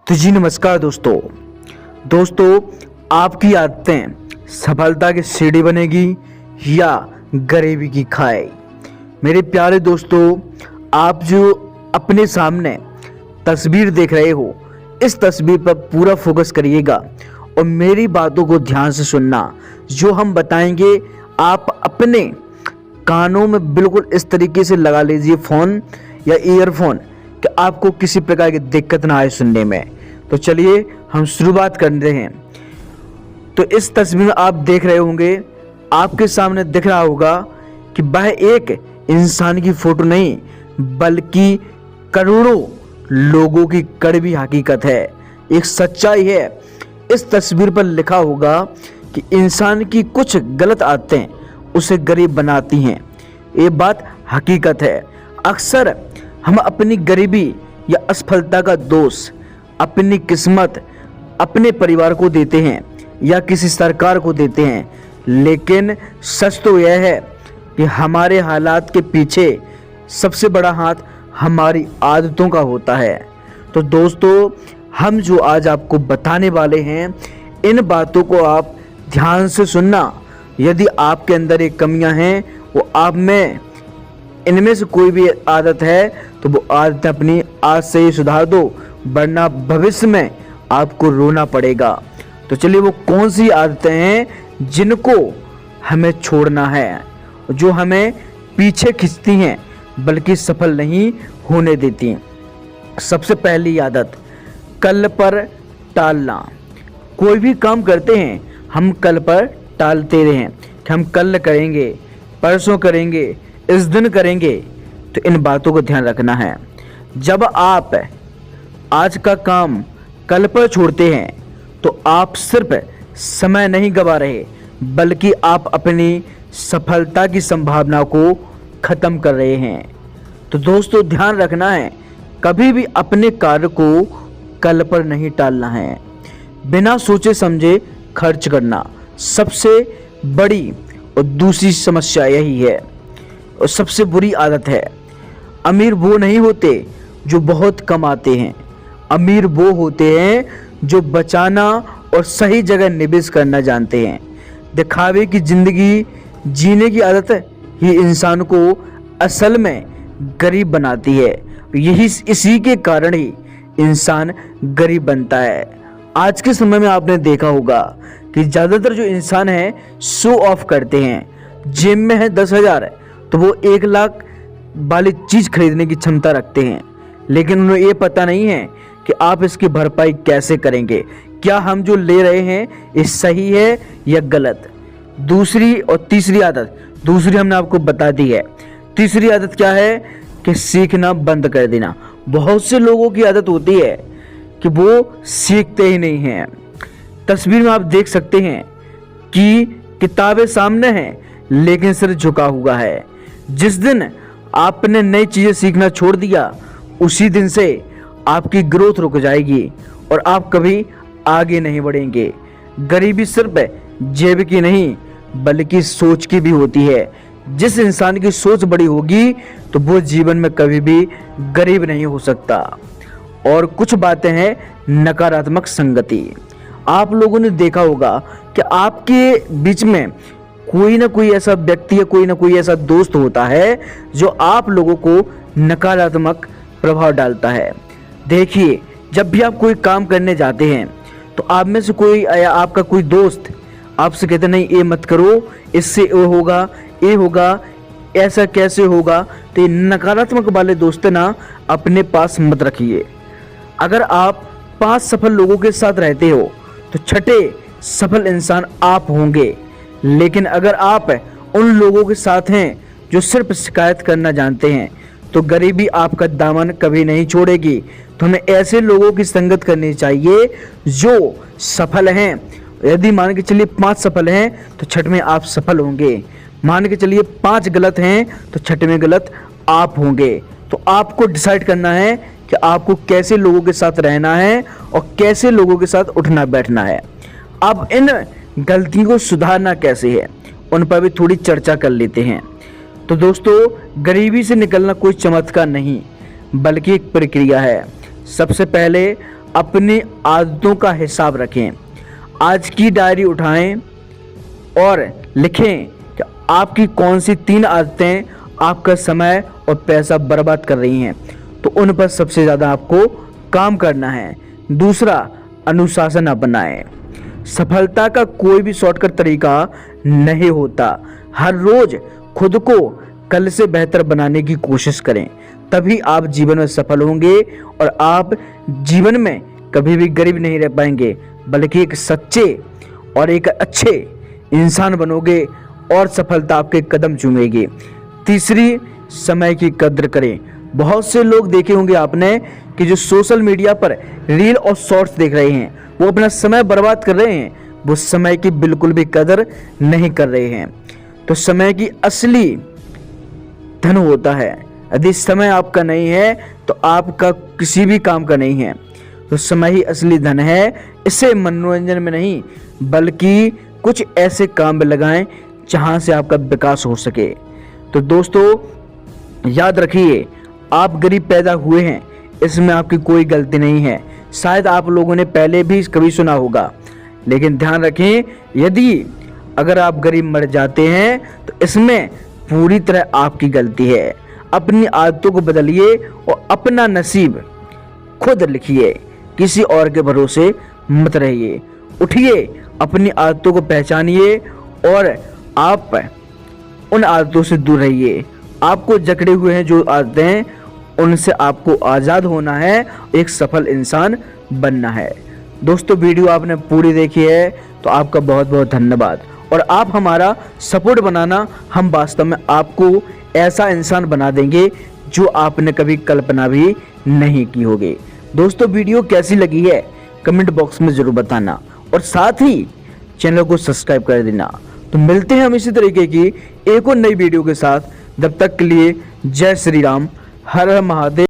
तो जी नमस्कार दोस्तों आपकी आदतें सफलता की सीढ़ी बनेगी या गरीबी की खाई। मेरे प्यारे दोस्तों, आप जो अपने सामने तस्वीर देख रहे हो, इस तस्वीर पर पूरा फोकस करिएगा और मेरी बातों को ध्यान से सुनना। जो हम बताएंगे आप अपने कानों में बिल्कुल इस तरीके से लगा लीजिए फ़ोन या ईयरफोन कि आपको किसी प्रकार की दिक्कत ना आए सुनने में। तो चलिए हम शुरुआत कर रहे हैं। तो इस तस्वीर में आप देख रहे होंगे, आपके सामने दिख रहा होगा कि वह एक इंसान की फोटो नहीं बल्कि करोड़ों लोगों की कड़वी हकीकत है, एक सच्चाई है। इस तस्वीर पर लिखा होगा कि इंसान की कुछ गलत आदतें उसे गरीब बनाती हैं। ये बात हकीकत है। अक्सर हम अपनी गरीबी या असफलता का दोष अपनी किस्मत, अपने परिवार को देते हैं या किसी सरकार को देते हैं, लेकिन सच तो यह है कि हमारे हालात के पीछे सबसे बड़ा हाथ हमारी आदतों का होता है। तो दोस्तों, हम जो आज आपको बताने वाले हैं, इन बातों को आप ध्यान से सुनना। यदि आपके अंदर एक कमियां हैं, वो आप में इनमें से कोई भी आदत है, तो वो आदत अपनी आज से ही सुधार दो, वरना भविष्य में आपको रोना पड़ेगा। तो चलिए, वो कौन सी आदतें हैं जिनको हमें छोड़ना है, जो हमें पीछे खींचती हैं बल्कि सफल नहीं होने देती। सबसे पहली आदत, कल पर टालना। कोई भी काम करते हैं हम कल पर टालते रहें कि हम कल करेंगे, परसों करेंगे, इस दिन करेंगे। तो इन बातों को ध्यान रखना है। जब आप आज का काम कल पर छोड़ते हैं तो आप सिर्फ समय नहीं गंवा रहे, बल्कि आप अपनी सफलता की संभावना को खत्म कर रहे हैं। तो दोस्तों, ध्यान रखना है, कभी भी अपने कार्य को कल पर नहीं टालना है। बिना सोचे समझे खर्च करना सबसे बड़ी और दूसरी समस्या यही है और सबसे बुरी आदत है। अमीर वो नहीं होते जो बहुत कमाते हैं, अमीर वो होते हैं जो बचाना और सही जगह निवेश करना जानते हैं। दिखावे की जिंदगी जीने की आदत ही इंसान को असल में गरीब बनाती है। इसी के कारण ही इंसान गरीब बनता है। आज के समय में आपने देखा होगा कि ज़्यादातर जो इंसान हैं शो ऑफ करते हैं। जेब में है 10,000 तो वो 1 लाख वाली चीज़ खरीदने की क्षमता रखते हैं, लेकिन उन्हें ये पता नहीं है कि आप इसकी भरपाई कैसे करेंगे। क्या हम जो ले रहे हैं ये सही है या गलत। दूसरी और तीसरी आदत, दूसरी हमने आपको बता दी है। तीसरी आदत क्या है कि सीखना बंद कर देना। बहुत से लोगों की आदत होती है कि वो सीखते ही नहीं हैं। तस्वीर में आप देख सकते हैं कि किताबें सामने हैं लेकिन सिर झुका हुआ है। जिस दिन आपने नई चीज़ें सीखना छोड़ दिया, उसी दिन से आपकी ग्रोथ रुक जाएगी और आप कभी आगे नहीं बढ़ेंगे। गरीबी सिर्फ जेब की नहीं बल्कि सोच की भी होती है। जिस इंसान की सोच बड़ी होगी तो वो जीवन में कभी भी गरीब नहीं हो सकता। और कुछ बातें हैं नकारात्मक संगति। आप लोगों ने देखा होगा कि आपके बीच में कोई ना कोई ऐसा व्यक्ति या कोई ना कोई ऐसा दोस्त होता है जो आप लोगों को नकारात्मक प्रभाव डालता है। देखिए, जब भी आप कोई काम करने जाते हैं तो आप में से कोई या आपका कोई दोस्त आपसे कहते नहीं ये मत करो, इससे ये होगा, ऐसा कैसे होगा। तो ये नकारात्मक वाले दोस्त ना अपने पास मत रखिए। अगर आप 5 सफल लोगों के साथ रहते हो तो छठे सफल इंसान आप होंगे। लेकिन अगर आप उन लोगों के साथ हैं जो सिर्फ शिकायत करना जानते हैं तो गरीबी आपका दामन कभी नहीं छोड़ेगी। तो हमें ऐसे लोगों की संगत करनी चाहिए जो सफल हैं। यदि मान के चलिए 5 सफल हैं तो छठ में आप सफल होंगे। मान के चलिए 5 गलत हैं तो छठ में गलत आप होंगे। तो आपको डिसाइड करना है कि आपको कैसे लोगों के साथ रहना है और कैसे लोगों के साथ उठना बैठना है। अब इन गलतियों को सुधारना कैसे है, उन पर भी थोड़ी चर्चा कर लेते हैं। तो दोस्तों, गरीबी से निकलना कोई चमत्कार नहीं बल्कि एक प्रक्रिया है। सबसे पहले अपनी आदतों का हिसाब रखें। आज की डायरी उठाएं और लिखें कि आपकी कौन सी 3 आदतें आपका समय और पैसा बर्बाद कर रही हैं, तो उन पर सबसे ज़्यादा आपको काम करना है। दूसरा, अनुशासन अपनाएं। सफलता का कोई भी शॉर्टकट तरीका नहीं होता। हर रोज खुद को कल से बेहतर बनाने की कोशिश करें, तभी आप जीवन में सफल होंगे और आप जीवन में कभी भी गरीब नहीं रह पाएंगे, बल्कि एक सच्चे और एक अच्छे इंसान बनोगे और सफलता आपके कदम चूमेगी। तीसरी, समय की कद्र करें। बहुत से लोग देखे होंगे आपने कि जो सोशल मीडिया पर रील और शॉर्ट्स देख रहे हैं, वो अपना समय बर्बाद कर रहे हैं, वो समय की बिल्कुल भी कदर नहीं कर रहे हैं। तो समय की असली धन होता है। यदि समय आपका नहीं है तो आपका किसी भी काम का नहीं है। तो समय ही असली धन है। इसे मनोरंजन में नहीं बल्कि कुछ ऐसे काम में लगाएं जहां से आपका विकास हो सके। तो दोस्तों याद रखिए, आप गरीब पैदा हुए हैं, इसमें आपकी कोई गलती नहीं है। शायद आप लोगों ने पहले भी कभी सुना होगा, लेकिन ध्यान रखें, यदि अगर आप गरीब मर जाते हैं तो इसमें पूरी तरह आपकी गलती है। अपनी आदतों को बदलिए और अपना नसीब खुद लिखिए, किसी और के भरोसे मत रहिए। उठिए, अपनी आदतों को पहचानिए और आप उन आदतों से दूर रहिए। आपको जकड़े हुए हैं जो आदतें, उनसे आपको आज़ाद होना है, एक सफल इंसान बनना है। दोस्तों वीडियो आपने पूरी देखी है तो आपका बहुत बहुत धन्यवाद। और आप हमारा सपोर्ट बनाना, हम वास्तव में आपको ऐसा इंसान बना देंगे जो आपने कभी कल्पना भी नहीं की होगी। दोस्तों वीडियो कैसी लगी है कमेंट बॉक्स में ज़रूर बताना और साथ ही चैनल को सब्सक्राइब कर देना। तो मिलते हैं हम इसी तरीके की एक और नई वीडियो के साथ। जब तक के लिए जय श्री राम, हर हर महादेव।